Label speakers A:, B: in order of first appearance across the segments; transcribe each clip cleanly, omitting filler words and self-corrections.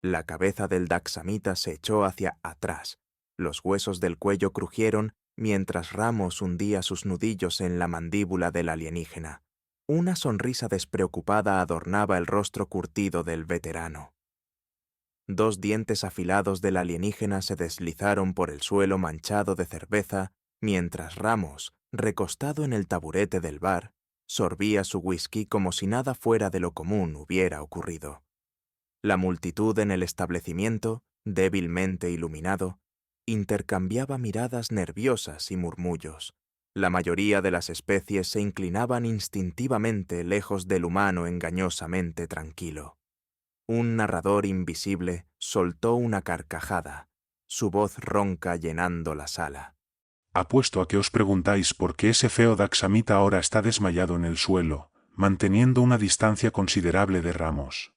A: La cabeza del daxamita se echó hacia atrás. Los huesos del cuello crujieron mientras Ramos hundía sus nudillos en la mandíbula del alienígena. Una sonrisa despreocupada adornaba el rostro curtido del veterano. Dos dientes afilados del alienígena se deslizaron por el suelo manchado de cerveza mientras Ramos, recostado en el taburete del bar, sorbía su whisky como si nada fuera de lo común hubiera ocurrido. La multitud en el establecimiento, débilmente iluminado, intercambiaba miradas nerviosas y murmullos. La mayoría de las especies se inclinaban instintivamente lejos del humano engañosamente tranquilo. Un narrador invisible soltó una carcajada, su voz ronca llenando la sala.
B: Apuesto a que os preguntáis por qué ese feo daxamita ahora está desmayado en el suelo, manteniendo una distancia considerable de Ramos.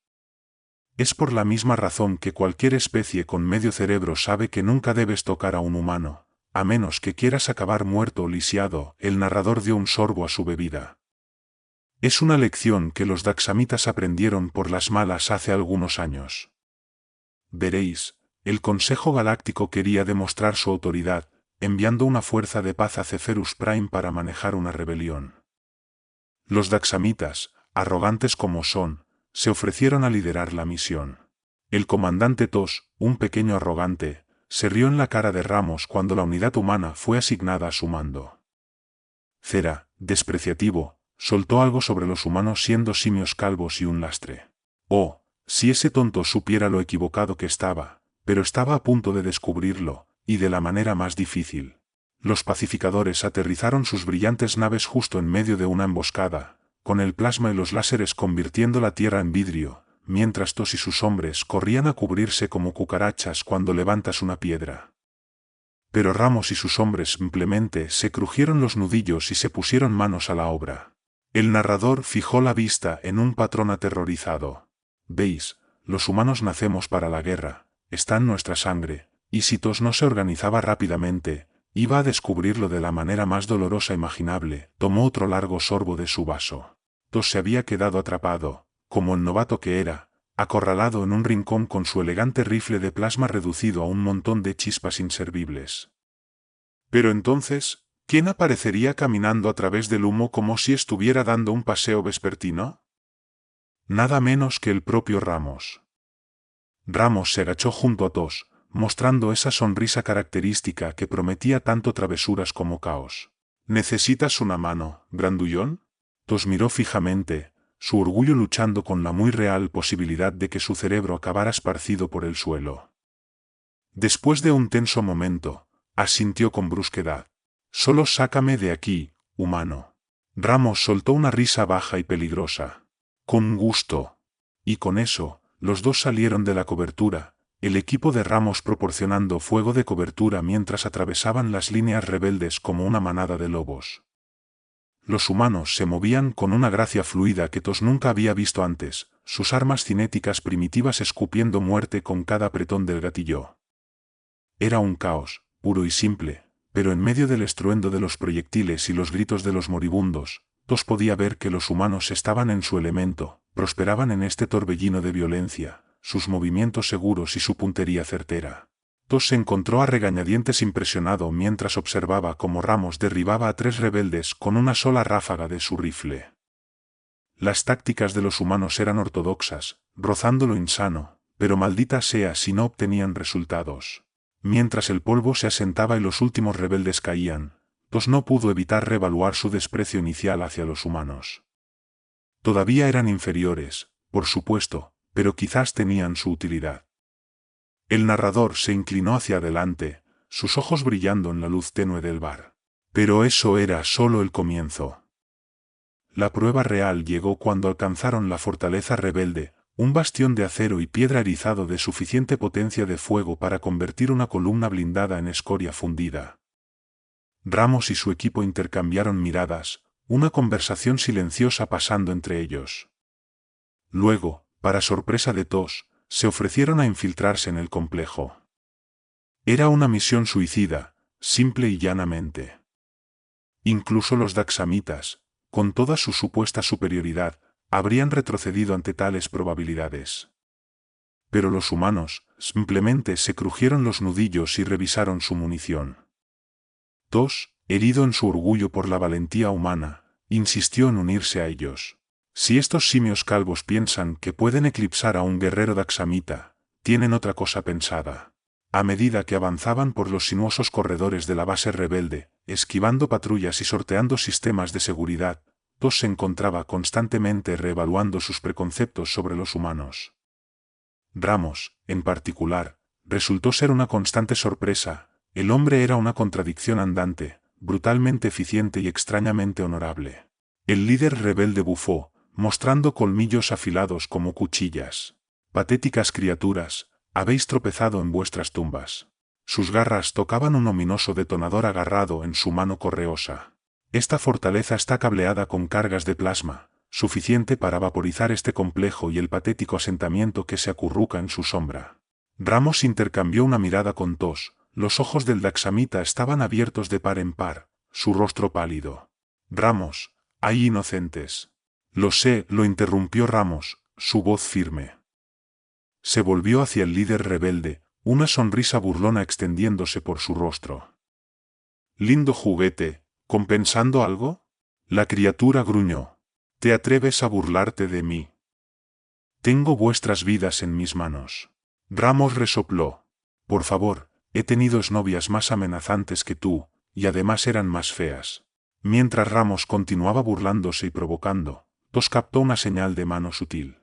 B: Es por la misma razón que cualquier especie con medio cerebro sabe que nunca debes tocar a un humano, a menos que quieras acabar muerto o lisiado. El narrador dio un sorbo a su bebida. Es una lección que los daxamitas aprendieron por las malas hace algunos años. Veréis, el Consejo Galáctico quería demostrar su autoridad, enviando una fuerza de paz a Zephyrus Prime para manejar una rebelión. Los daxamitas, arrogantes como son, se ofrecieron a liderar la misión. El comandante Tos, un pequeño arrogante, se rió en la cara de Ramos cuando la unidad humana fue asignada a su mando. Cera, despreciativo, soltó algo sobre los humanos siendo simios calvos y un lastre. Oh, si ese tonto supiera lo equivocado que estaba, pero estaba a punto de descubrirlo, y de la manera más difícil. Los pacificadores aterrizaron sus brillantes naves justo en medio de una emboscada, con el plasma y los láseres convirtiendo la tierra en vidrio, mientras Tos y sus hombres corrían a cubrirse como cucarachas cuando levantas una piedra. Pero Ramos y sus hombres simplemente se crujieron los nudillos y se pusieron manos a la obra. El narrador fijó la vista en un patrón aterrorizado. Veis, los humanos nacemos para la guerra, está en nuestra sangre, y si Tos no se organizaba rápidamente, iba a descubrirlo de la manera más dolorosa imaginable. Tomó otro largo sorbo de su vaso. Tos se había quedado atrapado, como el novato que era, acorralado en un rincón con su elegante rifle de plasma reducido a un montón de chispas inservibles. Pero entonces, ¿quién aparecería caminando a través del humo como si estuviera dando un paseo vespertino? Nada menos que el propio Ramos. Ramos se agachó junto a Tos, mostrando esa sonrisa característica que prometía tanto travesuras como caos. ¿Necesitas una mano, grandullón? Tos miró fijamente, su orgullo luchando con la muy real posibilidad de que su cerebro acabara esparcido por el suelo. Después de un tenso momento, asintió con brusquedad. Solo sácame de aquí, humano. Ramos soltó una risa baja y peligrosa. Con gusto. Y con eso, los dos salieron de la cobertura, el equipo de Ramos proporcionando fuego de cobertura mientras atravesaban las líneas rebeldes como una manada de lobos. Los humanos se movían con una gracia fluida que Tos nunca había visto antes, sus armas cinéticas primitivas escupiendo muerte con cada apretón del gatillo. Era un caos, puro y simple, pero en medio del estruendo de los proyectiles y los gritos de los moribundos, Tos podía ver que los humanos estaban en su elemento, prosperaban en este torbellino de violencia, sus movimientos seguros y su puntería certera. Tos se encontró a regañadientes impresionado mientras observaba cómo Ramos derribaba a 3 rebeldes con una sola ráfaga de su rifle. Las tácticas de los humanos eran ortodoxas, rozando lo insano, pero maldita sea si no obtenían resultados. Mientras el polvo se asentaba y los últimos rebeldes caían, Tos no pudo evitar reevaluar su desprecio inicial hacia los humanos. Todavía eran inferiores, por supuesto, pero quizás tenían su utilidad. El narrador se inclinó hacia adelante, sus ojos brillando en la luz tenue del bar. Pero eso era solo el comienzo. La prueba real llegó cuando alcanzaron la fortaleza rebelde, un bastión de acero y piedra erizado de suficiente potencia de fuego para convertir una columna blindada en escoria fundida. Ramos y su equipo intercambiaron miradas, una conversación silenciosa pasando entre ellos. Luego, para sorpresa de Tos, se ofrecieron a infiltrarse en el complejo. Era una misión suicida, simple y llanamente. Incluso los daxamitas, con toda su supuesta superioridad, habrían retrocedido ante tales probabilidades. Pero los humanos, simplemente se crujieron los nudillos y revisaron su munición. Tos, herido en su orgullo por la valentía humana, insistió en unirse a ellos. Si estos simios calvos piensan que pueden eclipsar a un guerrero daxamita, tienen otra cosa pensada. A medida que avanzaban por los sinuosos corredores de la base rebelde, esquivando patrullas y sorteando sistemas de seguridad, Tos se encontraba constantemente reevaluando sus preconceptos sobre los humanos. Ramos, en particular, resultó ser una constante sorpresa. El hombre era una contradicción andante, brutalmente eficiente y extrañamente honorable. El líder rebelde bufó, mostrando colmillos afilados como cuchillas. Patéticas criaturas, habéis tropezado en vuestras tumbas. Sus garras tocaban un ominoso detonador agarrado en su mano correosa. Esta fortaleza está cableada con cargas de plasma, suficiente para vaporizar este complejo y el patético asentamiento que se acurruca en su sombra. Ramos intercambió una mirada con Tos. Los ojos del daxamita estaban abiertos de par en par, su rostro pálido. Ramos, hay inocentes. Lo sé, lo interrumpió Ramos, su voz firme. Se volvió hacia el líder rebelde, una sonrisa burlona extendiéndose por su rostro. Lindo juguete, ¿compensando algo? La criatura gruñó. ¿Te atreves a burlarte de mí? Tengo vuestras vidas en mis manos. Ramos resopló. Por favor, he tenido novias más amenazantes que tú, y además eran más feas. Mientras Ramos continuaba burlándose y provocando, Tos captó una señal de mano sutil.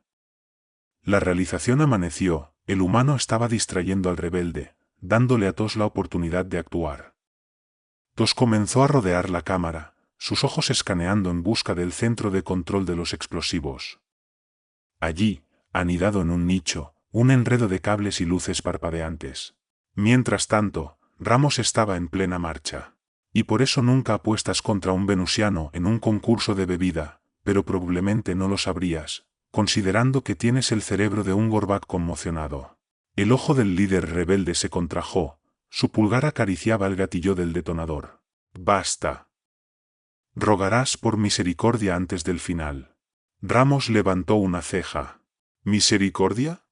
B: La realización amaneció, el humano estaba distrayendo al rebelde, dándole a Tos la oportunidad de actuar. Tos comenzó a rodear la cámara, sus ojos escaneando en busca del centro de control de los explosivos. Allí, anidado en un nicho, un enredo de cables y luces parpadeantes. Mientras tanto, Ramos estaba en plena marcha. Y por eso nunca apuestas contra un venusiano en un concurso de bebida, pero probablemente no lo sabrías, considerando que tienes el cerebro de un Gorbak conmocionado. El ojo del líder rebelde se contrajo, su pulgar acariciaba el gatillo del detonador. Basta. Rogarás por misericordia antes del final. Ramos levantó una ceja. ¿Misericordia?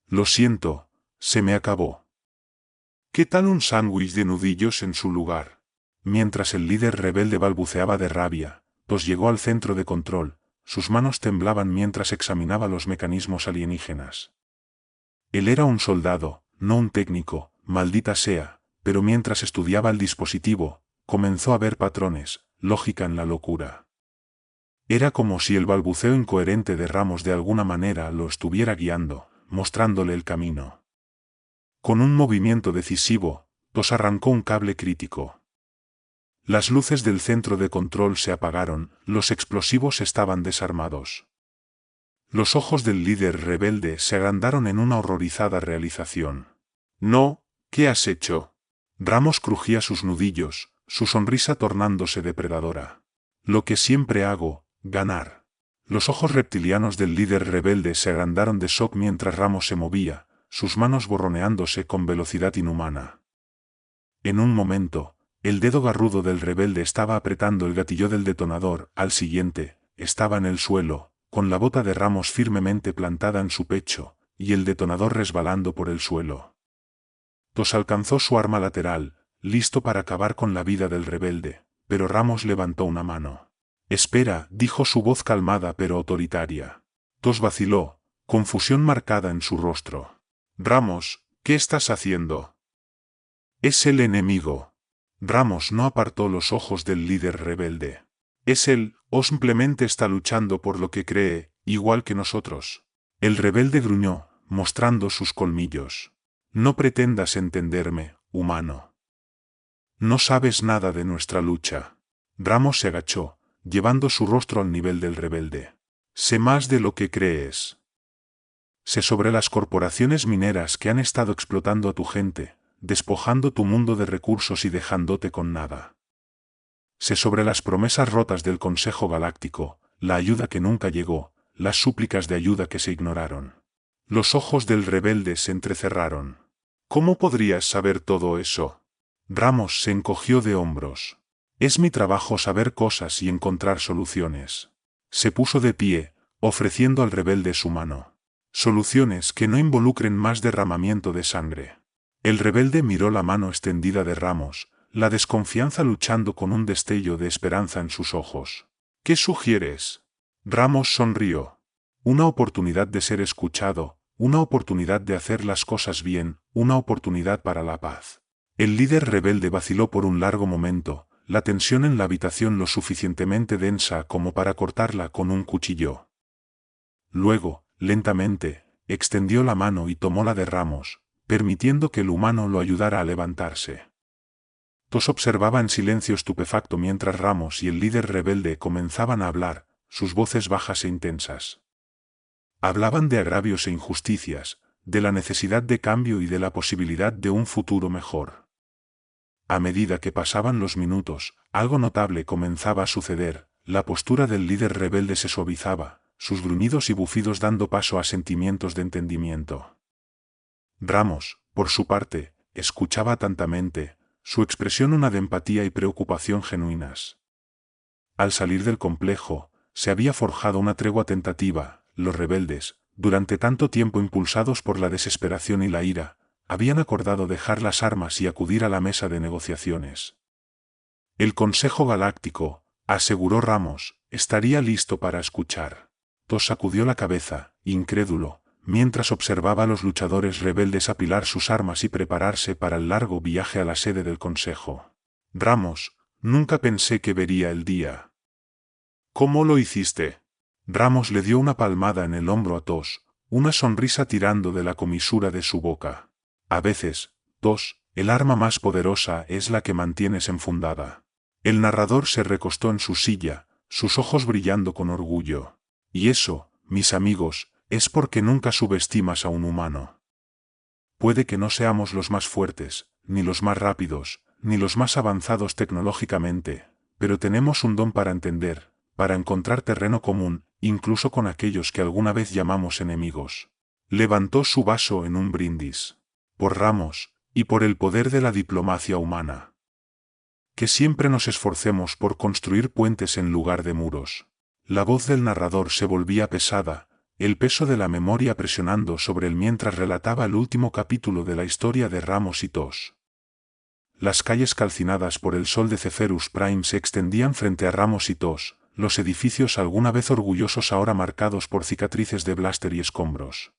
B: Lo siento, se me acabó. ¿Qué tal un sándwich de nudillos en su lugar? Mientras el líder rebelde balbuceaba de rabia, Tos llegó al centro de control, sus manos temblaban mientras examinaba los mecanismos alienígenas. Él era un soldado, no un técnico, maldita sea, pero mientras estudiaba el dispositivo, comenzó a ver patrones, lógica en la locura. Era como si el balbuceo incoherente de Ramos de alguna manera lo estuviera guiando, mostrándole el camino. Con un movimiento decisivo, Tos arrancó un cable crítico. Las luces del centro de control se apagaron, los explosivos estaban desarmados. Los ojos del líder rebelde se agrandaron en una horrorizada realización. No, ¿qué has hecho? Ramos crujía sus nudillos, su sonrisa tornándose depredadora. Lo que siempre hago, ganar. Los ojos reptilianos del líder rebelde se agrandaron de shock mientras Ramos se movía, sus manos borroneándose con velocidad inhumana. En un momento, el dedo garrudo del rebelde estaba apretando el gatillo del detonador, al siguiente, estaba en el suelo, con la bota de Ramos firmemente plantada en su pecho, y el detonador resbalando por el suelo. Tos alcanzó su arma lateral, listo para acabar con la vida del rebelde, pero Ramos levantó una mano. Espera, dijo su voz calmada pero autoritaria. Tos vaciló, confusión marcada en su rostro. Ramos, ¿qué estás haciendo? Es el enemigo. Ramos no apartó los ojos del líder rebelde. Es él, o simplemente está luchando por lo que cree, igual que nosotros. El rebelde gruñó, mostrando sus colmillos. No pretendas entenderme, humano. No sabes nada de nuestra lucha. Ramos se agachó, llevando su rostro al nivel del rebelde. Sé más de lo que crees. Sé sobre las corporaciones mineras que han estado explotando a tu gente, despojando tu mundo de recursos y dejándote con nada. Sé sobre las promesas rotas del Consejo Galáctico, la ayuda que nunca llegó, las súplicas de ayuda que se ignoraron. Los ojos del rebelde se entrecerraron. ¿Cómo podrías saber todo eso? Ramos se encogió de hombros. Es mi trabajo saber cosas y encontrar soluciones. Se puso de pie, ofreciendo al rebelde su mano. Soluciones que no involucren más derramamiento de sangre. El rebelde miró la mano extendida de Ramos, la desconfianza luchando con un destello de esperanza en sus ojos. ¿Qué sugieres? Ramos sonrió. Una oportunidad de ser escuchado, una oportunidad de hacer las cosas bien, una oportunidad para la paz. El líder rebelde vaciló por un largo momento, la tensión en la habitación lo suficientemente densa como para cortarla con un cuchillo. Luego, lentamente, extendió la mano y tomó la de Ramos, permitiendo que el humano lo ayudara a levantarse. Tos observaba en silencio estupefacto mientras Ramos y el líder rebelde comenzaban a hablar, sus voces bajas e intensas. Hablaban de agravios e injusticias, de la necesidad de cambio y de la posibilidad de un futuro mejor. A medida que pasaban los minutos, algo notable comenzaba a suceder, la postura del líder rebelde se suavizaba, sus gruñidos y bufidos dando paso a sentimientos de entendimiento. Ramos, por su parte, escuchaba atentamente, su expresión una de empatía y preocupación genuinas. Al salir del complejo, se había forjado una tregua tentativa. Los rebeldes, durante tanto tiempo impulsados por la desesperación y la ira, habían acordado dejar las armas y acudir a la mesa de negociaciones. El Consejo Galáctico, aseguró Ramos, estaría listo para escuchar. Tos sacudió la cabeza, incrédulo, mientras observaba a los luchadores rebeldes apilar sus armas y prepararse para el largo viaje a la sede del Consejo. Ramos, nunca pensé que vería el día. ¿Cómo lo hiciste? Ramos le dio una palmada en el hombro a Tos, una sonrisa tirando de la comisura de su boca. A veces, Tos, el arma más poderosa es la que mantienes enfundada. El narrador se recostó en su silla, sus ojos brillando con orgullo. Y eso, mis amigos, es porque nunca subestimas a un humano. Puede que no seamos los más fuertes, ni los más rápidos, ni los más avanzados tecnológicamente, pero tenemos un don para entender, para encontrar terreno común, incluso con aquellos que alguna vez llamamos enemigos. Levantó su vaso en un brindis. Por Ramos, y por el poder de la diplomacia humana. Que siempre nos esforcemos por construir puentes en lugar de muros. La voz del narrador se volvía pesada, el peso de la memoria presionando sobre él mientras relataba el último capítulo de la historia de Ramos y Tos. Las calles calcinadas por el sol de Zephyrus Prime se extendían frente a Ramos y Tos, los edificios alguna vez orgullosos ahora marcados por cicatrices de blaster y escombros.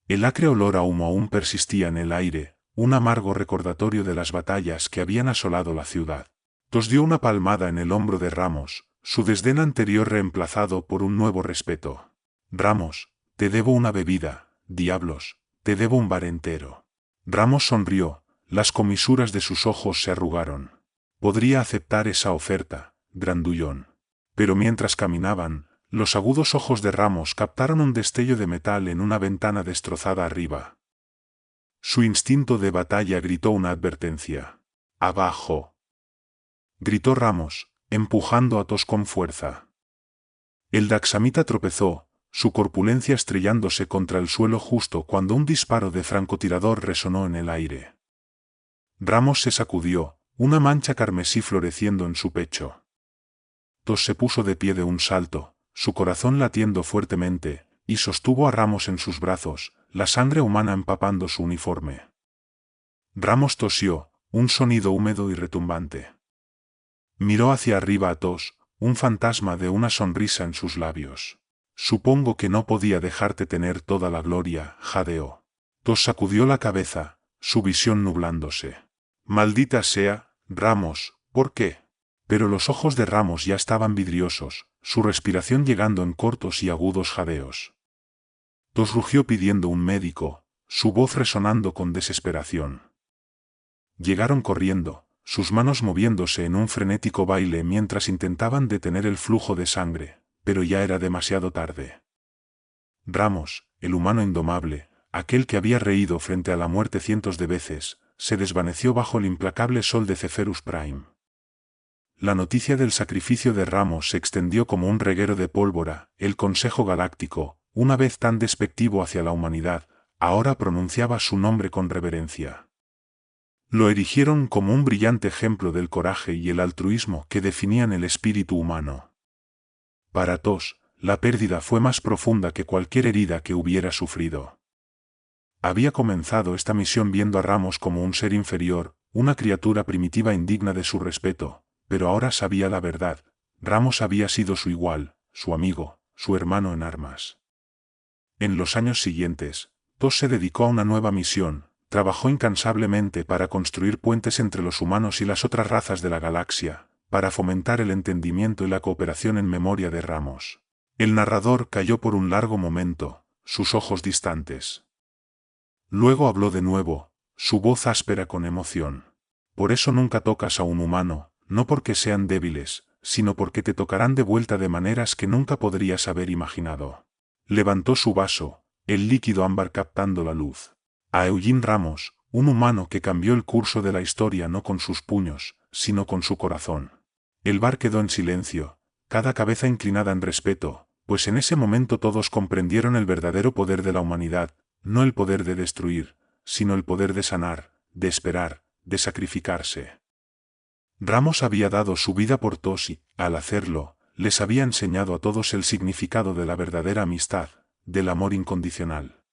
B: El acre olor a humo aún persistía en el aire, un amargo recordatorio de las batallas que habían asolado la ciudad. Tos dio una palmada en el hombro de Ramos, su desdén anterior reemplazado por un nuevo respeto. Ramos, te debo una bebida, diablos, te debo un bar entero. Ramos sonrió, las comisuras de sus ojos se arrugaron. Podría aceptar esa oferta, grandullón. Pero mientras caminaban, los agudos ojos de Ramos captaron un destello de metal en una ventana destrozada arriba. Su instinto de batalla gritó una advertencia. ¡Abajo! Gritó Ramos, empujando a Tos con fuerza. El daxamita tropezó, su corpulencia estrellándose contra el suelo justo cuando un disparo de francotirador resonó en el aire. Ramos se sacudió, una mancha carmesí floreciendo en su pecho. Tos se puso de pie de un salto, su corazón latiendo fuertemente, y sostuvo a Ramos en sus brazos, la sangre humana empapando su uniforme. Ramos tosió, un sonido húmedo y retumbante. Miró hacia arriba a Tos, un fantasma de una sonrisa en sus labios. Supongo que no podía dejarte tener toda la gloria, jadeó. Tos sacudió la cabeza, su visión nublándose. Maldita sea, Ramos, ¿por qué? Pero los ojos de Ramos ya estaban vidriosos, su respiración llegando en cortos y agudos jadeos. Tos rugió pidiendo un médico, su voz resonando con desesperación. Llegaron corriendo, sus manos moviéndose en un frenético baile mientras intentaban detener el flujo de sangre, pero ya era demasiado tarde. Ramos, el humano indomable, aquel que había reído frente a la muerte cientos de veces, se desvaneció bajo el implacable sol de Zephyrus Prime. La noticia del sacrificio de Ramos se extendió como un reguero de pólvora. El Consejo Galáctico, una vez tan despectivo hacia la humanidad, ahora pronunciaba su nombre con reverencia. Lo erigieron como un brillante ejemplo del coraje y el altruismo que definían el espíritu humano. Para Tos, La pérdida fue más profunda que cualquier herida que hubiera sufrido. Había comenzado esta misión viendo a Ramos como un ser inferior, una criatura primitiva indigna de su respeto, pero ahora sabía la verdad. Ramos había sido su igual, su amigo, su hermano en armas. En los años siguientes, Tos se dedicó a una nueva misión, trabajó incansablemente para construir puentes entre los humanos y las otras razas de la galaxia, para fomentar el entendimiento y la cooperación en memoria de Ramos. El narrador calló por un largo momento, sus ojos distantes. Luego habló de nuevo, su voz áspera con emoción. Por eso nunca tocas a un humano, no porque sean débiles, sino porque te tocarán de vuelta de maneras que nunca podrías haber imaginado. Levantó su vaso, el líquido ámbar captando la luz. A Eugene Ramos, un humano que cambió el curso de la historia no con sus puños, sino con su corazón. El bar quedó en silencio, cada cabeza inclinada en respeto, pues en ese momento todos comprendieron el verdadero poder de la humanidad, no el poder de destruir, sino el poder de sanar, de esperar, de sacrificarse. Ramos había dado su vida por Tos y, al hacerlo, les había enseñado a todos el significado de la verdadera amistad, del amor incondicional.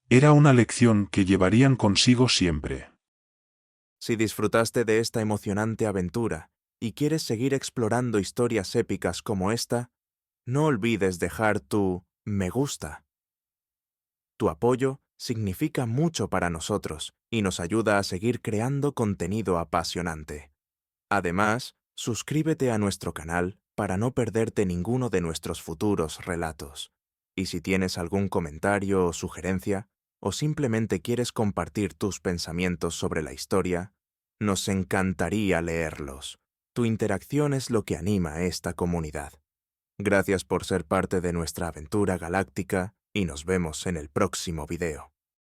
B: Era una lección que llevarían consigo siempre.
A: Si disfrutaste de esta emocionante aventura y quieres seguir explorando historias épicas como esta, no olvides dejar tu me gusta. Tu apoyo significa mucho para nosotros y nos ayuda a seguir creando contenido apasionante. Además, suscríbete a nuestro canal para no perderte ninguno de nuestros futuros relatos. Y si tienes algún comentario o sugerencia, o simplemente quieres compartir tus pensamientos sobre la historia, nos encantaría leerlos. Tu interacción es lo que anima a esta comunidad. Gracias por ser parte de nuestra aventura galáctica y nos vemos en el próximo video.